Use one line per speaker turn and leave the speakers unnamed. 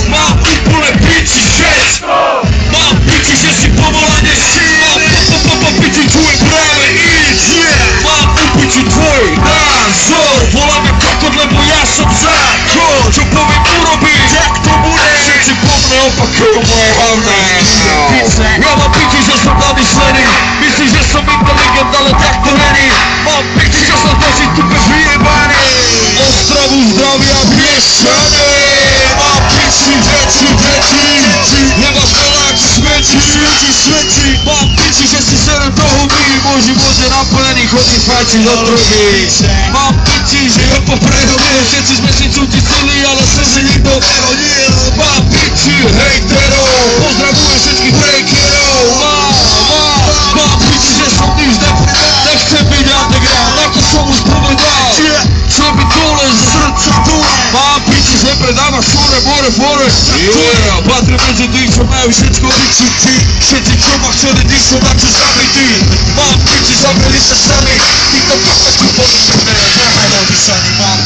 Mám úplne piči žec. Mám piči, že si povolanie síl. Mám piči tvoj práve ísť. Mám upiči tvoj názor. Voláme kokot, lebo ja som zákon. Čo poviem urobiť, jak to bude. Všetci po mne opakujú moje hlavné. Ja mám piči, že som namyslený. Myslíš, že som inteligent, ale tak to není. Mám piči, že som dosť tupe vyjebaný. Ostravu zdravia viešaný. Mám piči, veci. Nemám koláč, svedčí. Mám piči, že si serem toho my. Môj život je naplnený, chodí fajčiť do druhy. Mám piči, že ho poprehľujem. Všetci sme si cutisili, ale sem si nikto nerodil. Mám piči, hejterov. Pozdravujem všetkých breakerov. Mám piči, že som nič nepredal. Nechcem byť underground, ako som už povedal. Chcem byť dole z srdca dole. Mám piči, že predávaš fore. Patrím medzi tých, čo majú všetko vyčutí. Všetci, čo ma chceli, tí sú na čo zabití. Mám piči, zabrali sa sami. Týchto kokos tu podľa mňa. Nehajal by sa ani mám.